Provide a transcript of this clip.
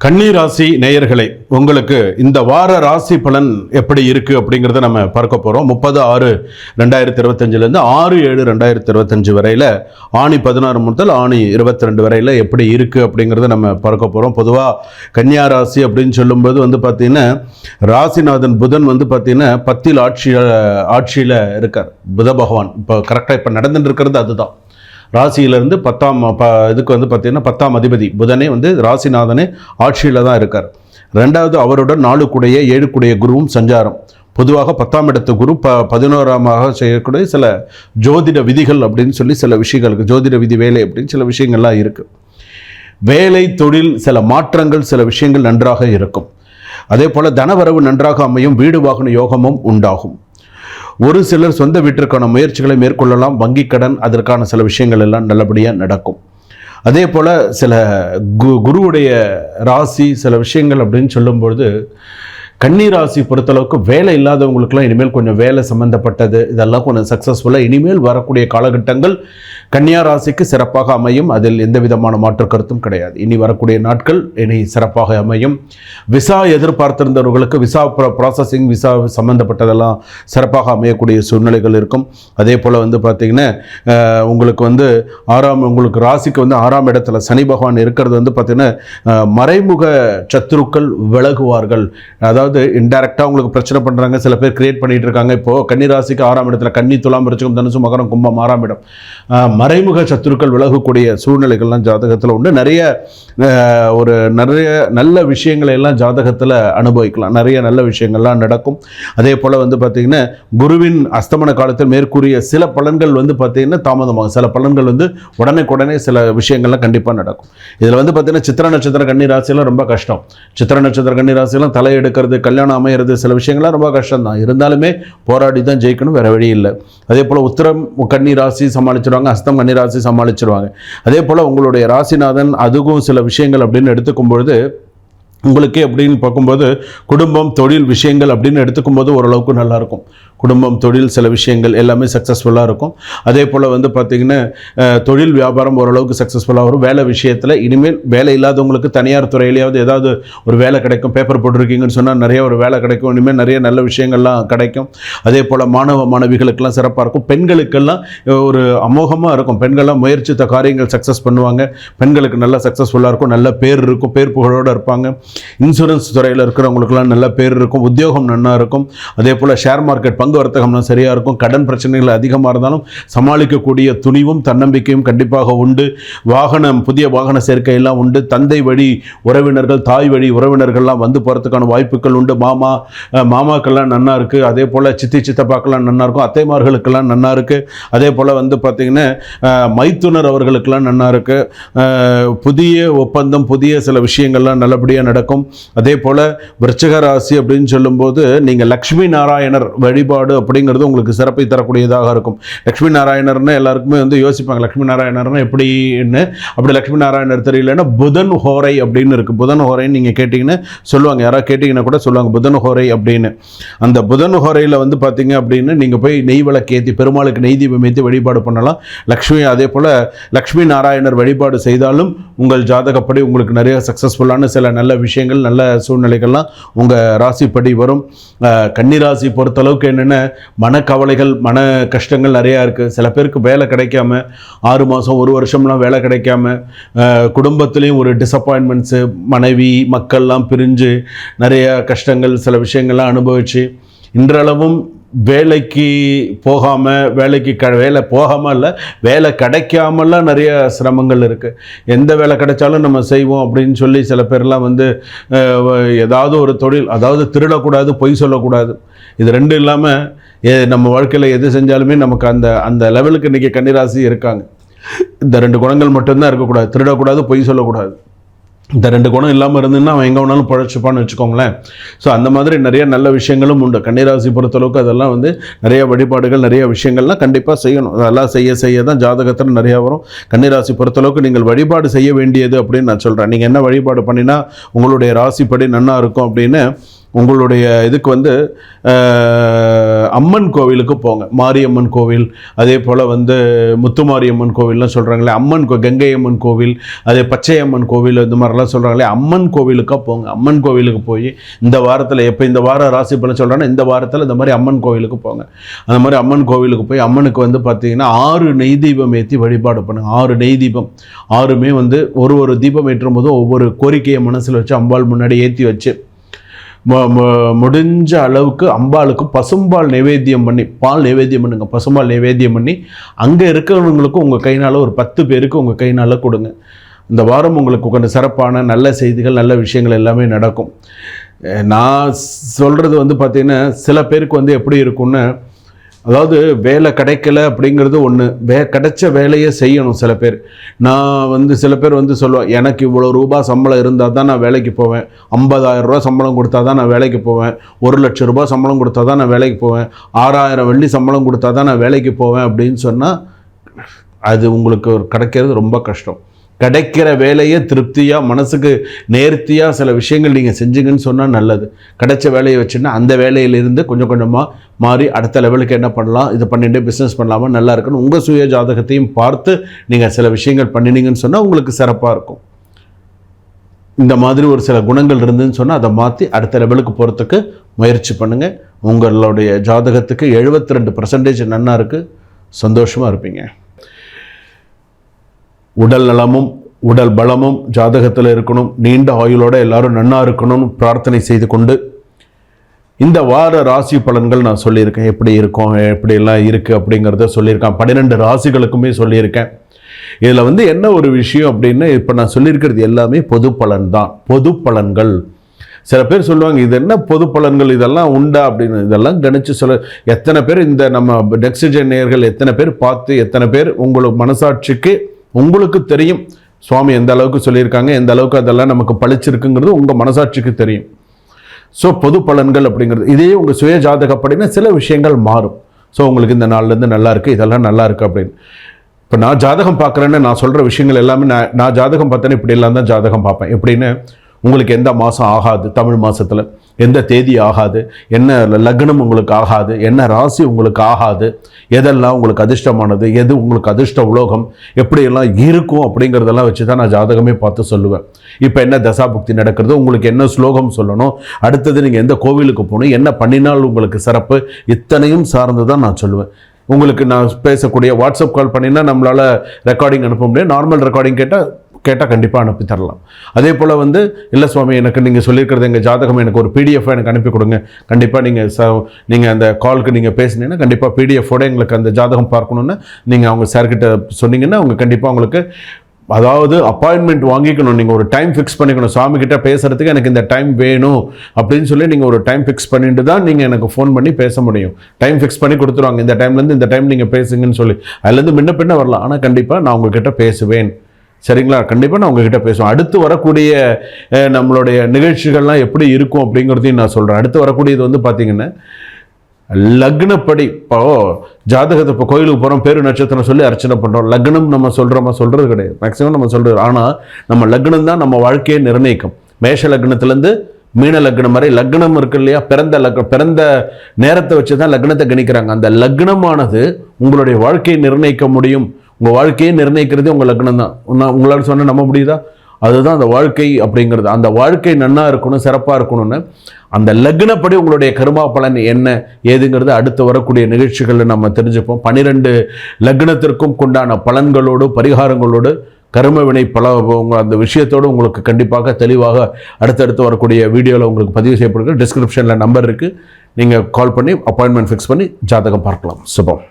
கன்னி ராசி நேயர்களே, உங்களுக்கு இந்த வார ராசி பலன் எப்படி இருக்கு அப்படிங்கிறத நம்ம பார்க்க போறோம். 30/6/2025 6/7/2025 வரையில ஆணி 16 முதல் ஆணி 22 வரையில எப்படி இருக்கு அப்படிங்கிறத நம்ம பார்க்க போறோம். பொதுவா கன்னியா ராசி அப்படின்னு சொல்லும்போது பார்த்தீங்கன்னா ராசிநாதன் புதன் பார்த்தீங்கன்னா 10 ஆட்சியில இருக்கார். புத பகவான் இப்போ கரெக்டாக இப்போ நடந்துட்டு இருக்கிறது அதுதான். ராசியிலிருந்து 10ஆம் இதுக்கு பார்த்தீங்கன்னா 10ஆம் அதிபதி புதனே ராசிநாதனே ஆட்சியில் தான் இருக்கார். ரெண்டாவது அவருடன் 4 கூடைய 7 கூடைய குருவும் சஞ்சாரம். பொதுவாக 10ஆம் இடத்து குரு 11ஆமாக செய்யக்கூடிய சில ஜோதிட விதிகள் அப்படின்னு சொல்லி சில விஷயங்களுக்கு ஜோதிட விதி வேலை அப்படின்னு சில விஷயங்கள்லாம் இருக்குது. வேலை தொழில் சில மாற்றங்கள் சில விஷயங்கள் நன்றாக இருக்கும். அதே போல் தனவரவு நன்றாக அமையும். வீடு வாகன யோகமும் உண்டாகும். ஒரு சிலர் சொந்த வீட்டிற்கான முயற்சிகளை மேற்கொள்ளலாம். வங்கி கடன் அதற்கான சில விஷயங்கள் எல்லாம் நல்லபடியாக நடக்கும். அதே போல் சில குருவுடைய ராசி சில விஷயங்கள் அப்படின்னு சொல்லும்பொழுது கன்னி ராசி பொறுத்தளவுக்கு வேலை இல்லாதவங்களுக்குலாம் இனிமேல் கொஞ்சம் வேலை சம்மந்தப்பட்டது இதெல்லாம் கொஞ்சம் சக்ஸஸ்ஃபுல்லாக இனிமேல் வரக்கூடிய காலகட்டங்கள் கன்னியா ராசிக்கு சிறப்பாக அமையும். அதில் எந்த விதமான மாற்று கருத்தும் கிடையாது. இனி வரக்கூடிய நாட்கள் இனி சிறப்பாக அமையும். விசா எதிர்பார்த்திருந்தவர்களுக்கு விசா ப்ராசஸிங் விசா சம்மந்தப்பட்டதெல்லாம் சிறப்பாக அமையக்கூடிய சூழ்நிலைகள் இருக்கும். அதே போல் பார்த்திங்கன்னா உங்களுக்கு உங்களுக்கு ராசிக்கு 6ஆம் இடத்துல சனி பகவான் இருக்கிறது பார்த்திங்கன்னா மறைமுக சத்துருக்கள் விலகுவார்கள். அதாவது இன்டைரக்டாக உங்களுக்கு பிரச்சனை பண்ணுறாங்க, சில பேர் கிரியேட் பண்ணிட்டு இருக்காங்க. இப்போது கன்னி ராசிக்கு 6ஆம் இடத்துல கன்னி, துலாம், விருச்சிகம், தனுசு, மகரம், கும்பம் 6ஆம் இடம். மறைமுக சத்துருக்கள் விலகக்கூடிய சூழ்நிலைகள்லாம் ஜாதகத்தில் உண்டு. நிறைய நல்ல விஷயங்களை எல்லாம் ஜாதகத்தில் அனுபவிக்கலாம். நிறைய நல்ல விஷயங்கள்லாம் நடக்கும். அதே போல் பார்த்திங்கன்னா குருவின் அஸ்தமன காலத்தில் மேற்கூறிய சில பலன்கள் பார்த்திங்கன்னா தாமதமாகும். சில பலன்கள் உடனே சில விஷயங்கள்லாம் கண்டிப்பாக நடக்கும். இதில் பார்த்திங்கன்னா சித்திர நட்சத்திர கன்னி ராசியெல்லாம் ரொம்ப கஷ்டம். சித்திர நட்சத்திர கன்னி ராசியெல்லாம் தலை எடுக்கிறது, கல்யாணம் அமையிறது, சில விஷயங்கள்லாம் ரொம்ப கஷ்டம் தான். இருந்தாலுமே போராடி தான் ஜெயிக்கணும், வேற வழி இல்லை. அதே போல் உத்திரம் கன்னி ராசி சமாளிச்சிருவாங்க, ஹஸ்தம் கன்னி ராசி சமாளிச்சிருவாங்க. அதே போல் உங்களுடைய ராசிநாதன் அதுக்கும் சில விஷயங்கள் அப்படின்னு எடுத்துக்கும்பொழுது உங்களுக்கு அப்படின்னு பார்க்கும்போது குடும்பம் தொழில் விஷயங்கள் அப்படின்னு எடுத்துக்கும்போது ஓரளவுக்கு நல்லாயிருக்கும். குடும்பம் தொழில் சில விஷயங்கள் எல்லாமே சக்ஸஸ்ஃபுல்லாக இருக்கும். அதே போல் பார்த்திங்கன்னா தொழில் வியாபாரம் ஓரளவுக்கு சக்ஸஸ்ஃபுல்லாக வரும். வேலை விஷயத்தில் இனிமேல் வேலை இல்லாதவங்களுக்கு தனியார் துறையிலேயாவது ஏதாவது ஒரு வேலை கிடைக்கும். பேப்பர் போட்டிருக்கீங்கன்னு சொன்னால் நிறைய ஒரு வேலை கிடைக்கும். இனிமேல் நிறைய நல்ல விஷயங்கள்லாம் கிடைக்கும். அதே போல் மாணவ மாணவிகளுக்கெல்லாம் சிறப்பாக இருக்கும். பெண்களுக்கெல்லாம் ஒரு அமோகமாக இருக்கும். பெண்கள்லாம் முயற்சித்த காரியங்கள் சக்ஸஸ் பண்ணுவாங்க. பெண்களுக்கு நல்லா சக்ஸஸ்ஃபுல்லாக இருக்கும். நல்ல பேர் இருக்கும். பேர் புகழோடு இருப்பாங்க. இன்சூரன்ஸ் துறையில் இருக்கிறவங்களுக்குலாம் நல்ல பேர் இருக்கும். உத்தியோகம் நல்லா இருக்கும். அதே போல் ஷேர் மார்க்கெட் பங்கு வர்த்தகம்லாம் சரியாக இருக்கும். கடன் பிரச்சனைகள் அதிகமாக இருந்தாலும் சமாளிக்கக்கூடிய துணிவும் தன்னம்பிக்கையும் கண்டிப்பாக உண்டு. புதிய வாகன சேர்க்கையெல்லாம் உண்டு. தந்தை வழி உறவினர்கள், தாய் வழி உறவினர்கள்லாம் போகிறதுக்கான வாய்ப்புகள் உண்டு. மாமாக்கெல்லாம் நன்னா இருக்குது. அதே போல் சித்தி சித்தப்பாக்கெல்லாம் நன்னா இருக்கும். அத்தைமார்களுக்கெல்லாம் நன்னா இருக்குது. அதே போல் பார்த்திங்கன்னா மைத்துனர் அவர்களுக்கெல்லாம் நன்னா இருக்குது. புதிய ஒப்பந்தம், புதிய சில விஷயங்கள்லாம் நல்லபடியாக நடக்கும். அதே போல் விருச்சிக ராசி அப்படின்னு சொல்லும்போது நீங்கள் லக்ஷ்மி நாராயணர் வழிபாடு அப்படிங்கிறது உங்களுக்கு சிறப்பை தரக்கூடியதாக இருக்கும். லக்ஷ்மி நாராயணர்னு எல்லாருக்குமே யோசிப்பாங்க, லக்ஷ்மி நாராயணர்னு எப்படின்னு. அப்படி லக்ஷ்மி நாராயணர் தெரியலன்னா புதன் ஹோரை அப்படின்னு இருக்குது. புதன் ஹோரைன்னு நீங்கள் கேட்டிங்கன்னா சொல்லுவாங்க. யாராவது கேட்டிங்கன்னா கூட சொல்லுவாங்க புதன் ஹோரை அப்படின்னு. அந்த புதன் ஹோரையில் பார்த்தீங்க அப்படின்னு நீங்கள் போய் நெய் விளக்கேற்றி பெருமாளுக்கு நெய் தீபம் ஏற்றி வழிபாடு பண்ணலாம். அதே போல் லக்ஷ்மி நாராயணர் வழிபாடு செய்தாலும் உங்கள் ஜாதகப்படி உங்களுக்கு நிறைய சக்ஸஸ்ஃபுல்லான சில நல்ல விஷயங்கள் நல்ல சூழ்நிலைகள்லாம் உங்கள் ராசிப்படி வரும். கன்னிராசி பொறுத்தளவுக்கு என்னென்ன மனக்கவலைகள் மன கஷ்டங்கள் நிறையா இருக்குது. சில பேருக்கு வேலை கிடைக்காம 6 மாதம் 1 வருஷம்லாம் வேலை கிடைக்காம குடும்பத்துலேயும் ஒரு டிசப்பாயின்மெண்ட்ஸு, மனைவி மக்கள்லாம் பிரிஞ்சு நிறைய கஷ்டங்கள் சில விஷயங்கள்லாம் அனுபவிச்சு இன்றளவும் வேலைக்கு போகாமல் இல்லை வேலை கிடைக்காமலாம் நிறைய சிரமங்கள் இருக்குது. எந்த வேலை கிடைச்சாலும் நம்ம செய்வோம் அப்படின்னு சொல்லி சில பேர்லாம் ஏதாவது ஒரு தொழில், அதாவது திருடக்கூடாது, பொய் சொல்லக்கூடாது, இது ரெண்டும் இல்லாமல் நம்ம வாழ்க்கையில் எது செஞ்சாலுமே நமக்கு அந்த லெவலுக்கு இன்றைக்கி கன்னிராசி இருக்காங்க. இந்த 2 குணங்கள் மட்டும்தான் இருக்கக்கூடாது. திருடக்கூடாது, பொய் சொல்லக்கூடாது. இந்த 2 குணம் இல்லாமல் இருந்துன்னா அவன் எங்கே வேணாலும் பழச்சிப்பான்னு வச்சுக்கோங்களேன். ஸோ அந்த மாதிரி நிறைய நல்ல விஷயங்களும் உண்டு. கன்னிராசி பொறுத்தளவுக்கு அதெல்லாம் நிறைய வழிபாடுகள் நிறைய விஷயங்கள்லாம் கண்டிப்பாக செய்யணும். அதெல்லாம் செய்ய தான் ஜாதகத்தில் நிறையா வரும். கன்னிராசி பொறுத்தளவுக்கு நீங்கள் வழிபாடு செய்ய வேண்டியது அப்படின்னு நான் சொல்கிறேன். நீங்கள் என்ன வழிபாடு பண்ணினா உங்களுடைய ராசிப்படி நன்னா இருக்கும் அப்படின்னு உங்களுடைய இதுக்கு வந்து அம்மன் கோவிலுக்கு போங்க. மாரியம்மன் கோவில், அதே போல் வந்து முத்துமாரியம்மன் கோவில்லாம் சொல்கிறாங்களே, அம்மன் கங்கை அம்மன் கோவில், அதே பச்சையம்மன் கோவில், இந்த மாதிரிலாம் சொல்கிறாங்களே, அம்மன் கோவிலுக்காக போங்க. அம்மன் கோவிலுக்கு போய் இந்த வாரத்தில் எப்போ இந்த வாரம் ராசி பலன் சொல்கிறாங்கன்னா இந்த வாரத்தில் இந்த மாதிரி அம்மன் கோவிலுக்கு போங்க. அந்த மாதிரி அம்மன் கோவிலுக்கு போய் அம்மனுக்கு வந்து பார்த்தீங்கன்னா 6 நெய் தீபம் ஏற்றி வழிபாடு பண்ணுங்க. 6 நெய் தீபம், 6மே வந்து ஒரு தீபம் ஏற்றும் போதும் ஒவ்வொரு கோரிக்கையை மனசில் வச்சு அம்பாள் முன்னாடி ஏற்றி வச்சு முடிஞ்ச அளவுக்கு அம்பாளுக்கு பசும்பால் நைவேத்தியம் பண்ணி, பால் நைவேத்தியம் பண்ணுங்க, பசும்பால் நைவேத்தியம் பண்ணி அங்கே இருக்கிறவங்களுக்கும் உங்கள் கைனால் ஒரு 10 பேருக்கு உங்கள் கைனால் கொடுங்க. இந்த வாரம் உங்களுக்கு கொஞ்சம் சிறப்பான நல்ல செய்திகள், நல்ல விஷயங்கள் எல்லாமே நடக்கும். நான் சொல்கிறது வந்து பார்த்திங்கன்னா சில பேருக்கு வந்து எப்படி இருக்கும்னு, அதாவது வேலை கிடைக்கல அப்படிங்கிறது ஒன்று, கிடைச்ச வேலையை செய்யணும். சில பேர் சில பேர் வந்து சொல்லுவேன், எனக்கு இவ்வளோ ரூபா சம்பளம் இருந்தால் தான் நான் வேலைக்கு போவேன், 50,000 ரூபா சம்பளம் கொடுத்தா தான் நான் வேலைக்கு போவேன், 1,00,000 ரூபா சம்பளம் கொடுத்தா தான் நான் வேலைக்கு போவேன், 6,000 வெள்ளி சம்பளம் கொடுத்தா தான் நான் வேலைக்கு போவேன் அப்படின்னு சொன்னால் அது உங்களுக்கு கிடைக்கிறது ரொம்ப கஷ்டம். கிடைக்கிற வேலையை திருப்தியாக மனசுக்கு நேர்த்தியாக சில விஷயங்கள் நீங்கள் செஞ்சீங்கன்னு சொன்னால் நல்லது. கிடைச்ச வேலையை வச்சுன்னா அந்த வேலையிலிருந்து கொஞ்சம் கொஞ்சமாக மாறி அடுத்த லெவலுக்கு என்ன பண்ணலாம், இது பண்ணிட்டு பிஸ்னஸ் பண்ணலாமா, நல்லா இருக்குன்னு உங்கள் சுய ஜாதகத்தையும் பார்த்து நீங்கள் சில விஷயங்கள் பண்ணினீங்கன்னு சொன்னால் உங்களுக்கு சிறப்பாக இருக்கும். இந்த மாதிரி ஒரு சில குணங்கள் இருந்துன்னு சொன்னால் அதை மாற்றி அடுத்த லெவலுக்கு போகிறதுக்கு முயற்சி பண்ணுங்கள். உங்களுடைய ஜாதகத்துக்கு 72% நன்னா இருக்குது, சந்தோஷமாக இருப்பீங்க. உடல் நலமும் உடல் பலமும் ஜாதகத்தில் இருக்கணும், நீண்ட ஆயுளோட எல்லாரும் நன்னா இருக்கணும்னு பிரார்த்தனை செய்து கொண்டு இந்த வார ராசி பலன்கள் நான் சொல்லியிருக்கேன். எப்படி இருக்கும், எப்படியெல்லாம் இருக்குது அப்படிங்கிறத சொல்லியிருக்கேன். 12 ராசிகளுக்குமே சொல்லியிருக்கேன். இதில் வந்து என்ன ஒரு விஷயம் அப்படின்னு, இப்போ நான் சொல்லியிருக்கிறது எல்லாமே பொது பலன் தான், பொது பலன்கள். சில பேர் சொல்லுவாங்க இது என்ன பொது பலன்கள், இதெல்லாம் உண்டா அப்படின்னு. இதெல்லாம் கணிச்சு சொல்ல எத்தனை பேர் இந்த நம்ம நெக்ஸ்ட் ஜென் நேயர்கள் எத்தனை பேர் பார்த்து, எத்தனை பேர் உங்களுக்கு மனசாட்சிக்கு உங்களுக்கு தெரியும் சுவாமி எந்த அளவுக்கு சொல்லியிருக்காங்க, எந்த அளவுக்கு அதெல்லாம் நமக்கு பழிச்சிருக்குங்கிறது உங்கள் மனசாட்சிக்கு தெரியும். ஸோ பொது பலன்கள் அப்படிங்கிறது இதே உங்கள் சுய ஜாதகப்படினா சில விஷயங்கள் மாறும். ஸோ உங்களுக்கு இந்த நாள்லேருந்து நல்லா இருக்குது, இதெல்லாம் நல்லா இருக்குது அப்படின்னு. இப்போ நான் ஜாதகம் பார்க்குறேன்னு நான் சொல்கிற விஷயங்கள் எல்லாமே நான் ஜாதகம் பார்த்தேன்னு இப்படி எல்லாம் தான் ஜாதகம் பார்ப்பேன். எப்படின்னு, உங்களுக்கு எந்த மாதம் ஆகாது, தமிழ் மாதத்தில் எந்த தேதி ஆகாது, என்ன லக்னம் உங்களுக்கு ஆகாது, என்ன ராசி உங்களுக்கு ஆகாது, எதெல்லாம் உங்களுக்கு அதிர்ஷ்டமானது, எது உங்களுக்கு அதிர்ஷ்ட உலோகம், எப்படியெல்லாம் இருக்கும் அப்படிங்கிறதெல்லாம் வச்சு தான் நான் ஜாதகமே பார்த்து சொல்லுவேன். இப்போ என்ன தசாபுக்தி நடக்கிறது, உங்களுக்கு என்ன ஸ்லோகம் சொல்லணும், அடுத்தது நீங்கள் எந்த கோவிலுக்கு போகணும், என்ன பண்ணினால் உங்களுக்கு சிறப்பு, இத்தனையும் சார்ந்து தான் நான் சொல்லுவேன். உங்களுக்கு நான் பேசக்கூடிய வாட்ஸ்அப் கால் பண்ணினா நம்மளால் ரெக்கார்டிங் அனுப்ப முடியாது. நார்மல் ரெக்கார்டிங் கேட்டால் கண்டிப்பாக அனுப்பி தரலாம். அதே போல் வந்து இல்லை சுவாமி எனக்கு நீங்கள் சொல்லியிருக்கிறது எங்கள் ஜாதகம் எனக்கு ஒரு PDF எனக்கு அனுப்பி கொடுங்க, கண்டிப்பாக நீங்கள் அந்த காலுக்கு நீங்கள் பேசினீங்கன்னா கண்டிப்பாக PDF-ஓட எங்களுக்கு அந்த ஜாதகம் பார்க்கணுன்னு நீங்கள் அவங்க சார்கிட்ட சொன்னீங்கன்னா அவங்க கண்டிப்பாக உங்களுக்கு, அதாவது அப்பாயின்மெண்ட் வாங்கிக்கணும். நீங்கள் ஒரு டைம் ஃபிக்ஸ் பண்ணிக்கணும், சாமிக்கிட்ட பேசுகிறதுக்கு எனக்கு இந்த டைம் வேணும் அப்படின்னு சொல்லி நீங்கள் ஒரு டைம் ஃபிக்ஸ் பண்ணிட்டு தான் நீங்கள் எனக்கு ஃபோன் பண்ணி பேச முடியும். டைம் ஃபிக்ஸ் பண்ணி கொடுத்துருவாங்க, இந்த டைம்லேருந்து இந்த டைம் நீங்கள் பேசுங்கன்னு சொல்லி. அதுலேருந்து முன்ன பின்ன வரலாம், ஆனால் கண்டிப்பாக நான் உங்ககிட்ட பேசுவேன். சரிங்களா? கண்டிப்பாக நான் உங்ககிட்ட பேசுவேன். அடுத்து வரக்கூடிய நம்மளுடைய நிகழ்ச்சிகள்லாம் எப்படி இருக்கும் அப்படிங்கிறதையும் நான் சொல்கிறேன். அடுத்து வரக்கூடியது வந்து பார்த்திங்கன்னா லக்னப்படி. இப்போ ஜாதகத்தை இப்போ கோயிலுக்கு போகிறோம், பேரு நட்சத்திரம் சொல்லி அர்ச்சனை பண்ணுறோம், லக்னம் நம்ம சொல்கிறது கிடையாது, மேக்ஸிமம் நம்ம சொல்கிறது. ஆனால் நம்ம லக்னம் தான் நம்ம வாழ்க்கையை நிர்ணயிக்கும். மேஷ லக்னத்துலேருந்து மீன லக்னம் வரை லக்னம் இருக்கு இல்லையா, பிறந்த நேரத்தை வச்சு தான் லக்னத்தை கணிக்கிறாங்க. அந்த லக்னமானது உங்களுடைய வாழ்க்கையை நிர்ணயிக்க முடியும். உங்கள் வாழ்க்கையை நிர்ணயிக்கிறதே உங்கள் லக்னம் தான். உங்களால் சொன்ன நம்ப முடியுதா? அதுதான் அந்த வாழ்க்கை அப்படிங்கிறது. அந்த வாழ்க்கை நன்னா இருக்கணும், சிறப்பாக இருக்கணும்னு அந்த லக்னப்படி உங்களுடைய கர்மா பலன் என்ன ஏதுங்கிறது அடுத்து வரக்கூடிய நிகழ்ச்சிகளில் நம்ம தெரிஞ்சுப்போம். 12 லக்னத்திற்கும் கொண்டான பலன்களோடு பரிகாரங்களோடு கர்ம வினை அந்த விஷயத்தோடு உங்களுக்கு கண்டிப்பாக தெளிவாக அடுத்தடுத்து வரக்கூடிய வீடியோவில் உங்களுக்கு பதிவு செய்யப்படுகிறது. டிஸ்கிரிப்ஷனில் நம்பர் இருக்குது, நீங்கள் கால் பண்ணி அப்பாயின்மெண்ட் ஃபிக்ஸ் பண்ணி ஜாதகம் பார்க்கலாம். சுபம்.